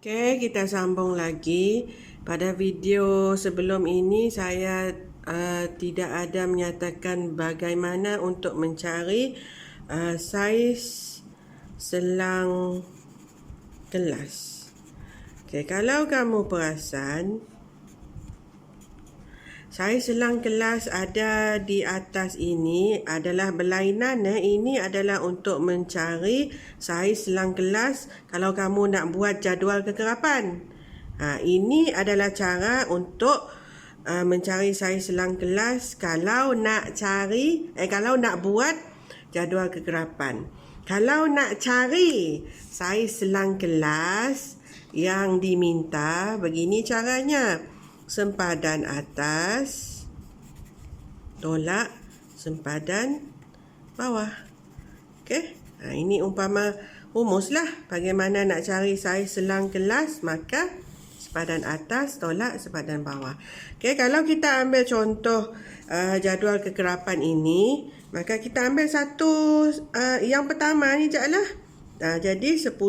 Okey, kita sambung lagi. Pada video sebelum ini saya tidak ada menyatakan bagaimana untuk mencari saiz selang kelas. Okey, kalau kamu perasan, saiz selang kelas ada di atas ini adalah berlainan. Ini adalah untuk mencari saiz selang kelas kalau kamu nak buat jadual kekerapan. Ini adalah cara untuk mencari saiz selang kelas kalau nak buat jadual kekerapan. Kalau nak cari saiz selang kelas yang diminta, begini caranya. Sempadan atas tolak sempadan bawah. Okey, ini umpama rumuslah bagaimana nak cari saiz selang kelas, maka sempadan atas tolak sempadan bawah. Okey, kalau kita ambil contoh jadual kekerapan ini, maka kita ambil satu yang pertama ni jelah. Jadi 10.5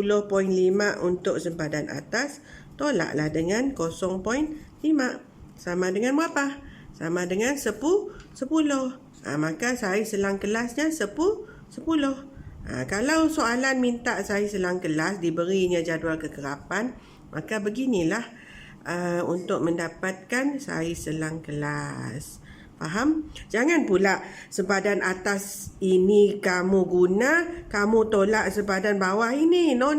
untuk sempadan atas, tolaklah dengan 0.5. Sama dengan berapa? Sama dengan 10. Maka saiz selang kelasnya 10. Kalau soalan minta saiz selang kelas, diberinya jadual kekerapan, maka beginilah untuk mendapatkan saiz selang kelas. Faham? Jangan pula sempadan atas ini kamu guna, kamu tolak sempadan bawah ini. No.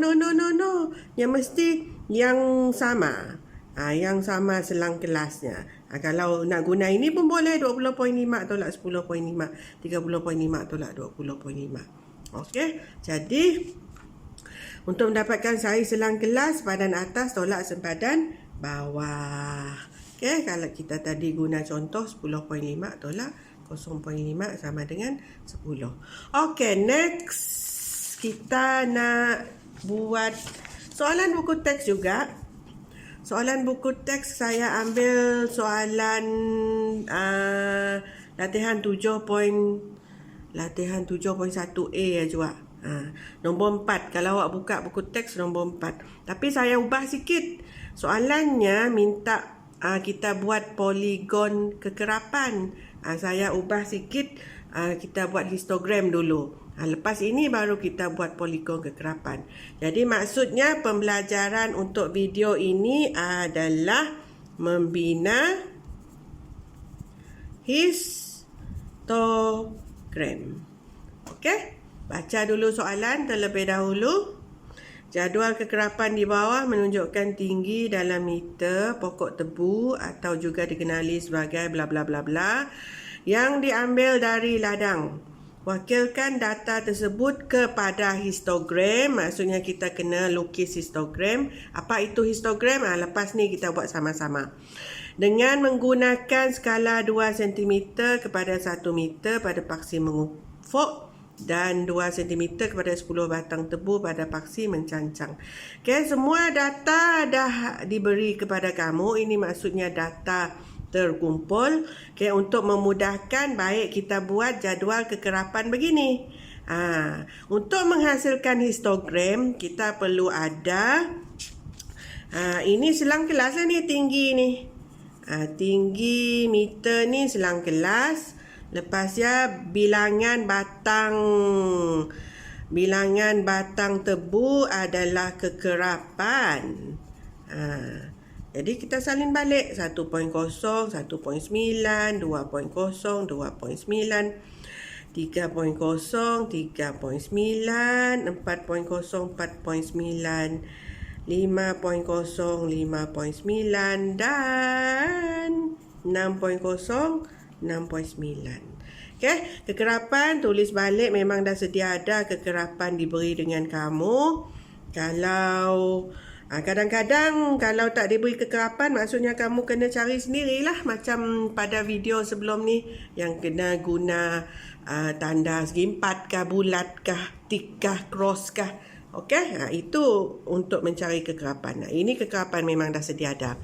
Yang mesti yang sama. Yang sama selang kelasnya. Kalau nak guna ini pun boleh 20.5 tolak 10.5, 30.5 tolak 20.5. Okey, jadi untuk mendapatkan saiz selang kelas, sempadan atas tolak sempadan bawah. Okey, kalau kita tadi guna contoh 10.5 tolak 0.5 sama dengan 10. Okey, next kita nak buat soalan buku teks juga. Soalan buku teks saya ambil soalan latihan 7.1A juga. Nombor 4. Kalau awak buka buku teks nombor 4. Tapi saya ubah sikit. Soalannya minta kita buat poligon kekerapan. Saya ubah sikit, kita buat histogram dulu. Lepas ini baru kita buat poligon kekerapan. Jadi maksudnya pembelajaran untuk video ini adalah membina histogram. Okey, baca dulu soalan terlebih dahulu. Jadual kekerapan di bawah menunjukkan tinggi dalam meter pokok tebu atau juga dikenali sebagai bla bla bla bla yang diambil dari ladang. Wakilkan data tersebut kepada histogram. Maksudnya kita kena lukis histogram. Apa itu histogram? Lepas ni kita buat sama-sama. Dengan menggunakan skala 2 cm kepada 1 meter pada paksi mengufuk dan 2 cm kepada 10 batang tebu pada paksi mencancang. Okay, semua data dah diberi kepada kamu. Ini maksudnya data terkumpul. Okay, untuk memudahkan, baik kita buat jadual kekerapan begini. Untuk menghasilkan histogram, kita perlu ada ini selang kelas ni, tinggi ni. Tinggi meter ni selang kelas. Lepas bilangan batang tebu adalah kekerapan. Jadi kita salin balik 1.0, 1.9, 2.0, 2.9, 3.0, 3.9, 5.0, 4.0, 5.9 dan 6.0, 6.9. Okey, kekerapan tulis balik, memang dah sedia ada kekerapan diberi dengan kamu. Kalau kadang-kadang kalau tak diberi kekerapan, maksudnya kamu kena cari sendirilah. Macam pada video sebelum ni yang kena guna tanda segi empat kah, bulat kah, tik kah, cross kah. Okey, itu untuk mencari kekerapan. Ini kekerapan memang dah sedia ada.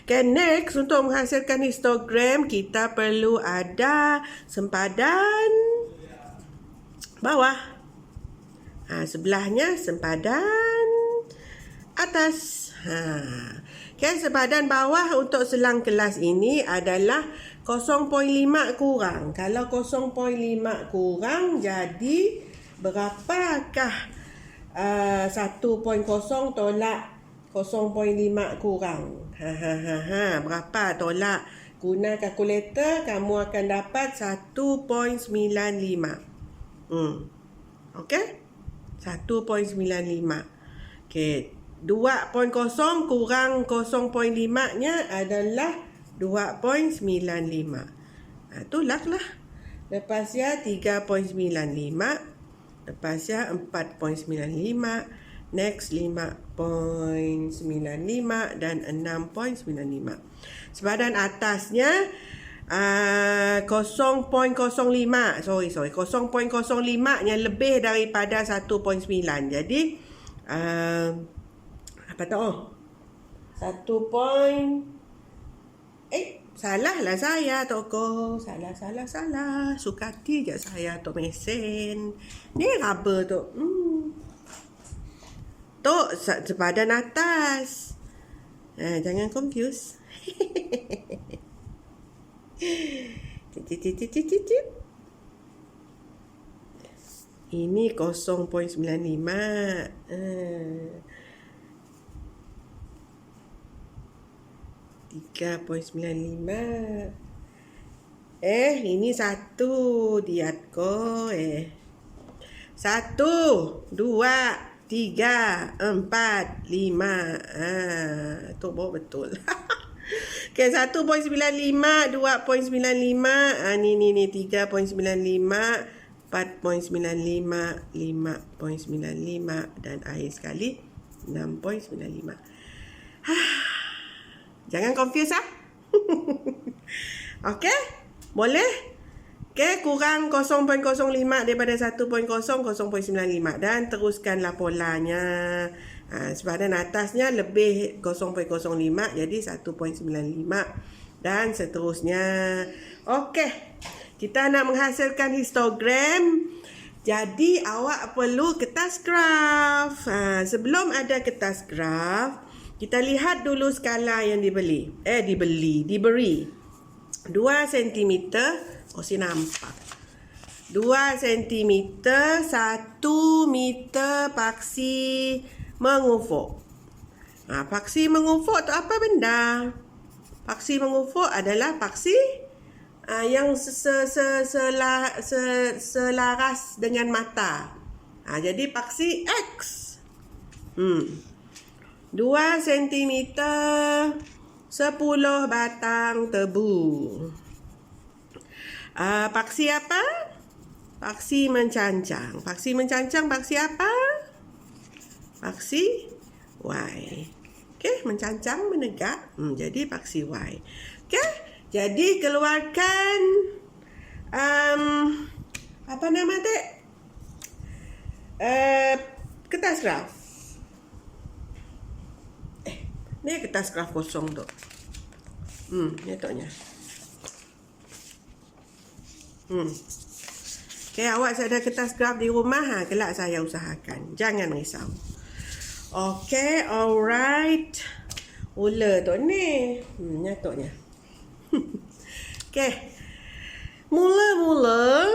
Okay, next untuk menghasilkan histogram, kita perlu ada sempadan bawah. Sebelahnya sempadan atas. Okay, sepadan bawah untuk selang kelas ini adalah 0.5 kurang. Kalau 0.5 kurang, jadi berapakah 1.0 tolak 0.5 kurang? Berapa tolak? Guna kalkulator, kamu akan dapat 1.95. Okey? 1.95. Okey. 2.0 kurang 0.5-nya adalah 2.95. Itulah lah. Lepas ya 3.95. Lepas ya 4.95. Next 5.95 dan 6.95. Sepadan atasnya 0.05. Sorry 0.05-nya lebih daripada 1.9. Jadi apa tu? 1. Salah lah saya toko. Salah. Suka hati je saya tu mesin. Ni rubber tu. Tu sepadan atas. Jangan confuse. Ini 0.95. 3.95. Ini 1 diatko. 1, 2, 3, 4, 5. Tu baru betul. Okay, 1.95, 2.95. Ni 3.95, 4.95, 5.95 dan akhir sekali 6.95. Jangan confuse Okey? Boleh? Okey, kurang 0.05 daripada 1.0, 0.95 dan teruskanlah polanya. Sepadan atasnya lebih 0.05 jadi 1.95 dan seterusnya. Okey. Kita nak menghasilkan histogram. Jadi awak perlu kertas graf. Sebelum ada kertas graf, kita lihat dulu skala yang diberi. 2 cm. Sini nampak. 2 cm, 1 meter paksi mengufuk. Paksi mengufuk tu apa benda? Paksi mengufuk adalah paksi yang selaras dengan mata. Jadi paksi X. 2 cm 10 batang tebu. Paksi apa? Paksi mencancang. Paksi mencancang paksi apa? Paksi Y. Okey, mencancang menegak. Jadi paksi Y. Okey, jadi keluarkan apa nama dek? Kertas graf. Ni kertas graf kosong tu. Ni toknya. Okay, awak ada kertas graf di rumah kelak saya usahakan. Jangan risau. Okay, alright. Ular tu ni. Ni toknya. Okay. Mula-mula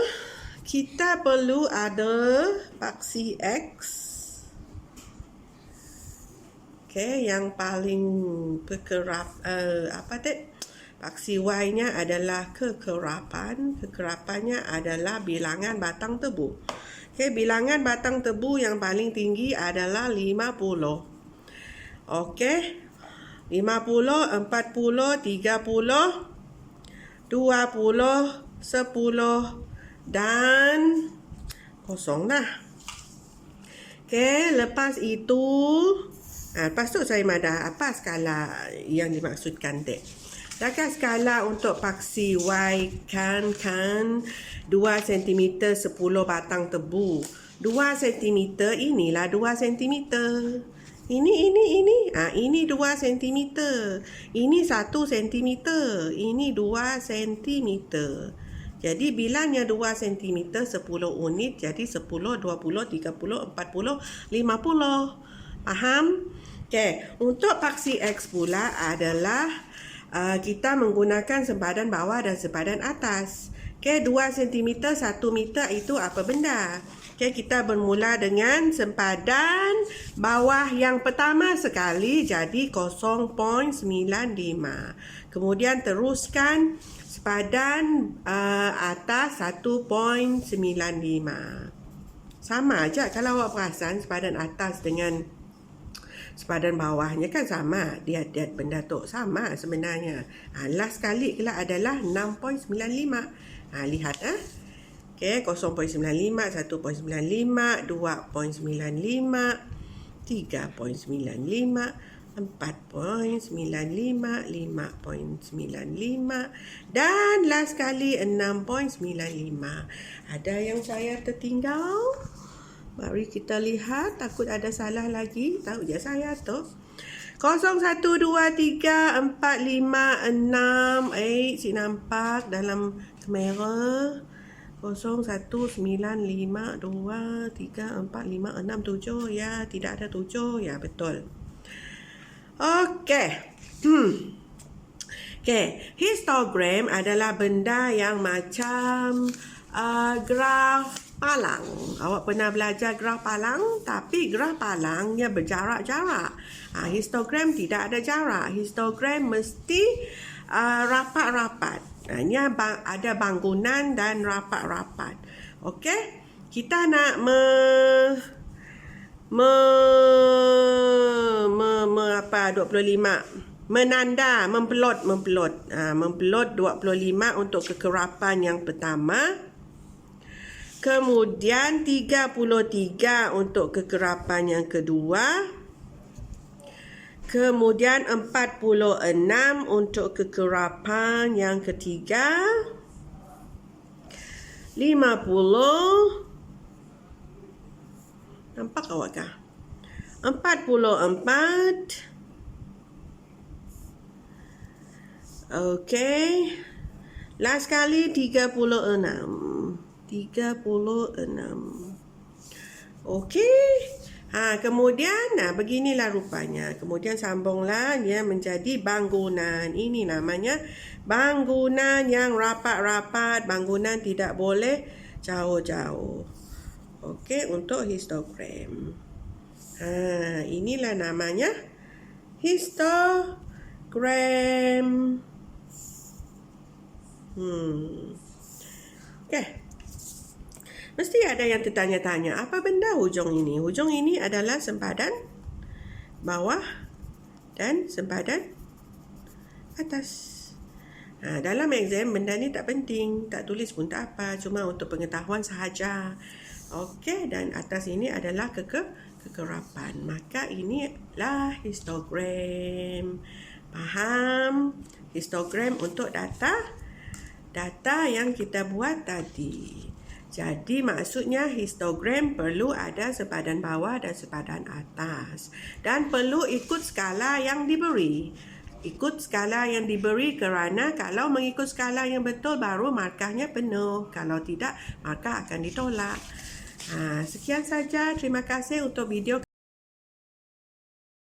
kita perlu ada paksi X. Okay, yang paling paksi Y-nya adalah kekerapan. Kekerapannya adalah bilangan batang tebu. Okay, bilangan batang tebu yang paling tinggi adalah 50. Okay, 50, 40, 30, 20, 10 dan kosong dah. Okay, lepas itu lepas tu saya madah apa skala yang dimaksudkan dek. Adakah skala untuk paksi Y kan 2 cm 10 batang tebu. 2 cm inilah 2 cm. Ini. Ini 2 cm. Ini 1 cm. Ini 2 cm. Jadi bilanya 2 cm 10 unit. Jadi 10, 20, 30, 40, 50. Faham? Okey, untuk paksi X pula adalah kita menggunakan sempadan bawah dan sempadan atas. Okey, 2 cm, 1 meter itu apa benda? Okey, kita bermula dengan sempadan bawah yang pertama sekali jadi 0.95. Kemudian teruskan sempadan atas 1.95. Sama aja kalau awak perasan sempadan atas dengan sepadan bawahnya kan sama. Dia benda tu sama sebenarnya. Last kali pula adalah 6.95. Lihat Okey, 0.95, 1.95, 2.95, 3.95, 4.95, 5.95 dan last kali 6.95. Ada yang saya tertinggal? Mari kita lihat, takut ada salah lagi. Tahu je saya tu. 0, 1, 2, 3, 4, 5, 6. Si nampak dalam kamera. 0, 1, 9, 5, 2, 3, 4, 5, 6, 7. Ya, tidak ada 7. Ya, betul. Okey. Okey, histogram adalah benda yang macam graf palang. Awak pernah belajar graf palang? Tapi graf palangnya berjarak-jarak. Histogram tidak ada jarak. Histogram mesti rapat-rapat. Ini ada bangunan dan rapat-rapat. Okey? Kita nak apa 25 menanda, mempelot 25 untuk kekerapan yang pertama. Kemudian 33 untuk kekerapan yang kedua. Kemudian 46 untuk kekerapan yang ketiga. 50. Nampak awak kah? 44. Okey. Last kali 36. Okey. Kemudian beginilah rupanya. Kemudian sambunglah dia menjadi bangunan. Ini namanya bangunan yang rapat-rapat. Bangunan tidak boleh jauh-jauh. Okey, untuk histogram. Inilah namanya histogram. Okey. Mesti ada yang tertanya-tanya, apa benda hujung ini? Hujung ini adalah sempadan bawah dan sempadan atas. Dalam exam, benda ni tak penting. Tak tulis pun tak apa. Cuma untuk pengetahuan sahaja. Okey, dan atas ini adalah kekerapan. Maka inilah histogram. Faham? Histogram untuk data yang kita buat tadi. Jadi maksudnya histogram perlu ada sempadan bawah dan sempadan atas. Dan perlu ikut skala yang diberi. Ikut skala yang diberi kerana kalau mengikut skala yang betul baru markahnya penuh. Kalau tidak, markah akan ditolak. Sekian saja. Terima kasih untuk video